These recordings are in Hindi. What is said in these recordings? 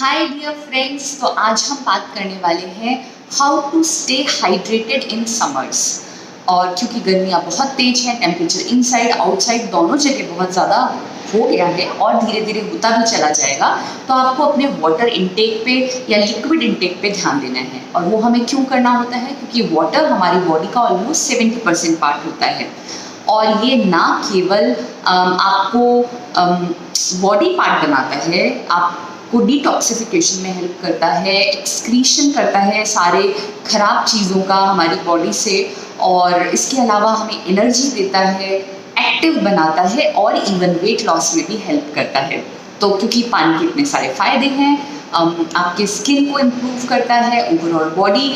हाय डियर फ्रेंड्स, तो आज हम बात करने वाले हैं how to stay hydrated in summers. और क्योंकि गर्मियाँ बहुत तेज हैं, टेम्परेचर इनसाइड आउटसाइड दोनों जगह बहुत ज़्यादा हो गया है और धीरे धीरे होता भी चला जाएगा, तो आपको अपने वाटर इनटेक पे या लिक्विड इनटेक पे ध्यान देना है। और वो हमें क्यों करना होता है? क्योंकि वाटर हमारी बॉडी का ऑलमोस्ट 70% पार्ट होता है। और ये ना केवल आपको बॉडी पार्ट बनाता है, आपको डिटॉक्सिफिकेशन में हेल्प करता है, एक्सक्रीशन करता है सारे खराब चीज़ों का हमारी बॉडी से, और इसके अलावा हमें एनर्जी देता है, एक्टिव बनाता है और इवन वेट लॉस में भी हेल्प करता है। तो क्योंकि पानी के इतने सारे फायदे हैं, आपके स्किन को इम्प्रूव करता है, ओवरऑल बॉडी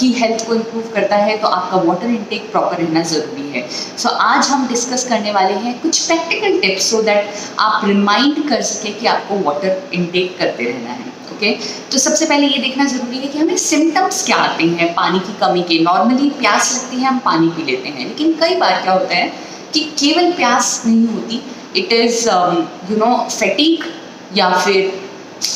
की हेल्थ को इम्प्रूव करता है, तो आपका वाटर इनटेक प्रॉपर रहना ज़रूरी है। सो आज हम डिस्कस करने वाले हैं कुछ प्रैक्टिकल टिप्स सो दैट आप रिमाइंड कर सकें कि आपको वाटर इनटेक करते रहना है। ओके, तो सबसे पहले ये देखना ज़रूरी है कि हमें सिम्टम्स क्या आते हैं पानी की कमी के। नॉर्मली प्यास लगती है, हम पानी पी लेते हैं, लेकिन कई बार क्या होता है कि केवल प्यास नहीं होती, इट इज़ फैटीग, या फिर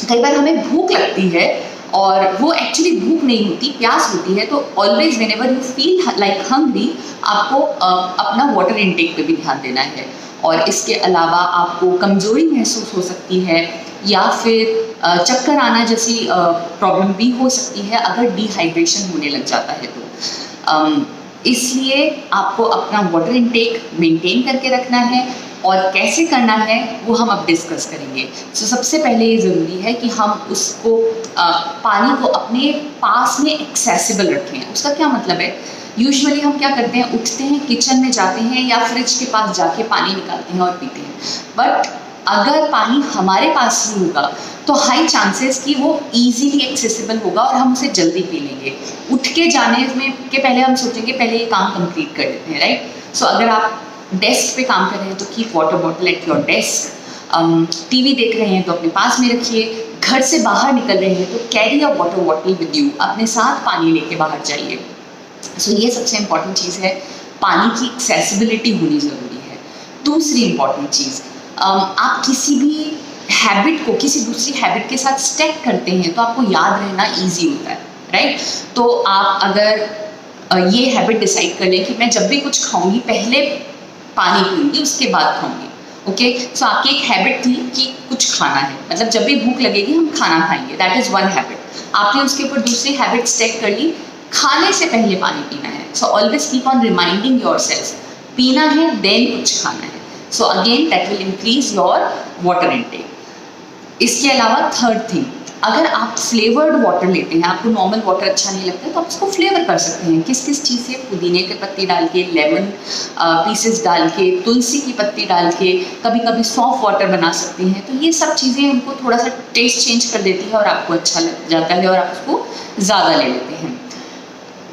कई बार हमें भूख लगती है और वो एक्चुअली भूख नहीं होती, प्यास होती है। तो always whenever you feel like hungry, आपको अपना वाटर इनटेक पे भी ध्यान देना है। और इसके अलावा आपको कमज़ोरी महसूस हो सकती है या फिर चक्कर आना जैसी प्रॉब्लम भी हो सकती है अगर डिहाइड्रेशन होने लग जाता है। तो इसलिए आपको अपना वाटर इनटेक मेंटेन करके रखना है, और कैसे करना है वो हम अब डिस्कस करेंगे। तो सबसे पहले ये ज़रूरी है कि हम उसको पानी को अपने पास में एक्सेसिबल रखें। उसका क्या मतलब है? यूजुअली हम क्या करते हैं, उठते हैं, किचन में जाते हैं या फ्रिज के पास जाके पानी निकालते हैं और पीते हैं। बट अगर पानी हमारे पास ही होगा तो हाई चांसेस कि वो इजीली एक्सेसिबल होगा और हम उसे जल्दी पी लेंगे। उठ के जाने में के पहले हम सोचेंगे पहले ये काम कंप्लीट कर लेते हैं, राइट? सो अगर आप डेस्क पे काम कर रहे हैं तो keep water bottle at your desk. TV देख रहे हैं तो अपने पास में रखिए। घर से बाहर निकल रहे हैं तो carry a water bottle with you, अपने साथ पानी लेके बाहर जाइए। सो ये सबसे इम्पॉर्टेंट चीज़ है, पानी की एक्सेसिबिलिटी होनी ज़रूरी है। दूसरी इम्पॉर्टेंट चीज़, आप किसी भी हैबिट को किसी दूसरी हैबिट के साथ स्टैक करते हैं तो आपको याद रहना ईजी होता है, राइट? तो आप अगर ये हैबिट डिसाइड कर लें कि मैं जब भी कुछ खाऊंगी पहले पानी पीऊंगी, उसके बाद खाऊंगी। ओके, सो आपकी एक हैबिट थी कि कुछ खाना है, मतलब जब भी भूख लगेगी हम खाना खाएंगे, दैट इज़ वन हैबिट। आपने उसके ऊपर दूसरी हैबिट स्टेक कर ली, खाने से पहले पानी पीना है। So always keep on reminding your self, पीना है देन कुछ खाना है। So again that will increase your water intake. इसके अलावा थर्ड थिंग, अगर आप फ्लेवर्ड वाटर लेते हैं, आपको नॉर्मल वाटर अच्छा नहीं लगता है, तो आप उसको फ्लेवर कर सकते हैं। किस किस चीज़ से? पुदीने के पत्ती डाल के, लेमन पीसेस डाल के, तुलसी की पत्ती डाल के, कभी कभी सॉफ्ट वाटर बना सकते हैं। तो ये सब चीज़ें उनको थोड़ा सा टेस्ट चेंज कर देती है और आपको अच्छा लग जाता है और आप उसको ज़्यादा ले लेते हैं।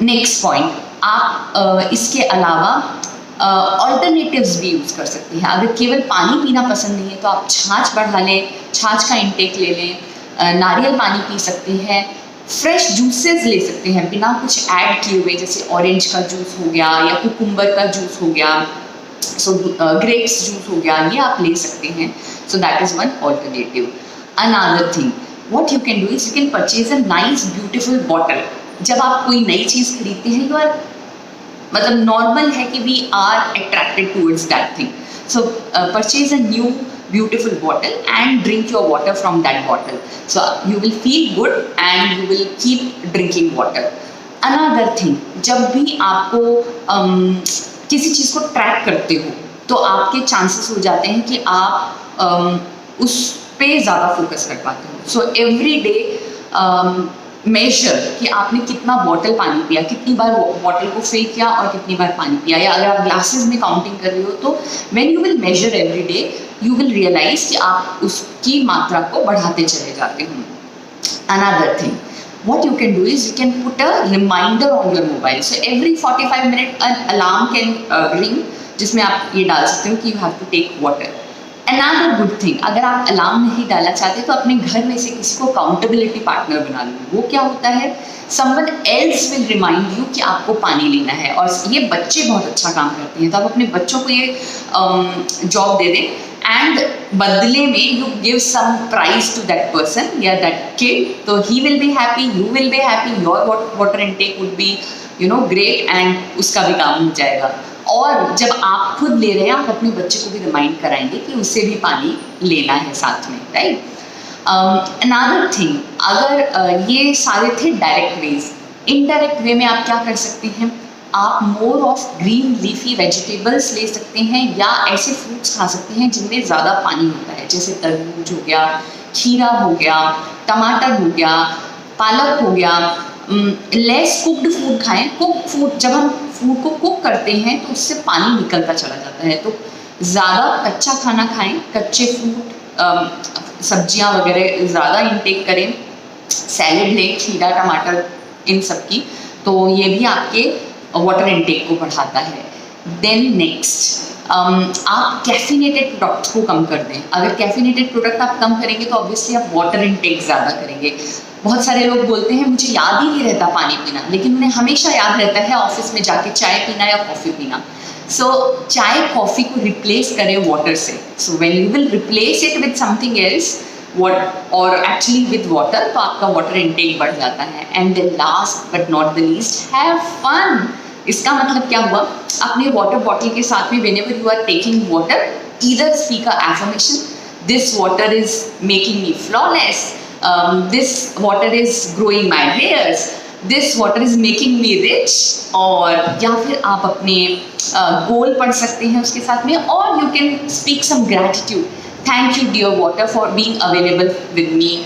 नेक्स्ट पॉइंट, आप इसके अलावा ऑल्टरनेटिव्स भी यूज़ कर सकते हैं। अगर केवल पानी पीना पसंद नहीं है तो आप छाछ बढ़ा लें, छाछ का इंटेक ले लें, नारियल पानी पी सकते हैं, फ्रेश जूसेस ले सकते हैं बिना कुछ ऐड किए हुए, जैसे ऑरेंज का जूस हो गया या कुकुम्बर का जूस हो गया, सो ग्रेप्स जूस हो गया, ये आप ले सकते हैं। So that is one alternative. Another thing what you can do is you can purchase a nice beautiful bottle. जब आप कोई नई चीज़ खरीदते हैं, यू आर मतलब नॉर्मल है कि we are attracted towards that thing. So purchase a new beautiful bottle and drink your water from that bottle, so you will feel good and you will keep drinking water. Another thing, जब भी आपको किसी चीज़ को ट्रैक करते हो तो आपके चांसेस हो जाते हैं कि आप उस पे ज़्यादा फोकस कर पाते हो। सो एवरी डे मेजर कि आपने कितना बॉटल पानी पिया, कितनी बार बॉटल को फिल किया और कितनी बार पानी पिया, या अगर आप ग्लासेस में काउंटिंग कर रहे हो तो when you will measure every day you will realise कि आप उसकी मात्रा को बढ़ाते चले जाते हो। Another thing what you can do is you can put a reminder on your mobile, so every 45 minute an alarm can ring, जिसमें आप ये डाल सकते हो कि you have to take water. Another good thing, अगर आप अलार्म नहीं डालना चाहते तो अपने घर में से किसी को अकाउंटेबिलिटी पार्टनर बना लो। वो क्या होता है? someone else will remind you कि आपको पानी लेना है। और ये बच्चे बहुत अच्छा काम करते हैं, तो आप अपने बच्चों को ये जॉब दे दें एंड बदले में you give some prize to that person या दैट किड, तो he will be happy, you will be happy, your water intake would be great and उसका भी काम हो जाएगा। और जब आप खुद ले रहे हैं, आप अपने बच्चे को भी रिमाइंड कराएंगे कि उसे भी पानी लेना है साथ में, राइट। अनदर थिंग, अगर ये सारे थे डायरेक्ट वेज, इनडायरेक्ट वे में आप क्या कर सकते हैं, आप more of green leafy vegetables ले सकते हैं या ऐसे फ्रूट्स खा सकते हैं जिनमें ज़्यादा पानी होता है, जैसे तरबूज हो गया, खीरा हो गया, टमाटर हो गया, पालक हो गया। लेस कुक्ड फूड खाएं। कुक फूड, जब हम फूड को कुक करते हैं तो उससे पानी निकलता चला जाता है, तो ज़्यादा कच्चा खाना खाएं, कच्चे फ्रूट, सब्जियां वगैरह ज़्यादा इंटेक करें, सैलेड लें, खीरा टमाटर इन सब की, तो ये भी आपके वाटर इनटेक को बढ़ाता है। देन नेक्स्ट, आप कैफिनेटेड प्रोडक्ट्स को कम कर दें। अगर कैफिनेटेड प्रोडक्ट आप कम करेंगे तो ऑब्वियसली आप वाटर इनटेक ज़्यादा करेंगे। बहुत सारे लोग बोलते हैं मुझे याद ही नहीं रहता पानी पीना, लेकिन उन्हें हमेशा याद रहता है ऑफिस में जाके चाय पीना या कॉफ़ी पीना। सो चाय कॉफ़ी को रिप्लेस करें वाटर से। So when you will replace it with something else और एक्चुअली विद वाटर, तो आपका वाटर इनटेक बढ़ जाता है। And then last but not the least, have fun. इसका मतलब क्या हुआ, अपने वाटर बॉटल के साथ में whenever you are taking water, either speak a affirmation, this water is making me flawless, this water is growing my hairs, this water is making me rich, और या फिर आप अपने गोल पढ़ सकते हैं उसके साथ में, और you can speak some gratitude, thank you dear water for being available with me.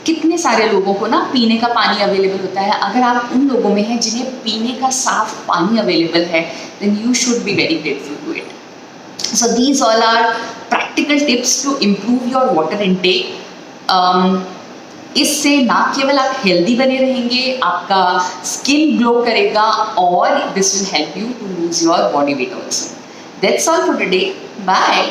कितने सारे लोगों को ना पीने का पानी अवेलेबल होता है, अगर आप उन लोगों में हैं जिन्हें पीने का साफ पानी अवेलेबल है, then you should be very grateful to it. So these all are practical tips to improve your water intake. इससे ना केवल आप हेल्दी बने रहेंगे, आपका स्किन ग्लो करेगा, और this will help you to lose your body weight also. That's all for today, bye.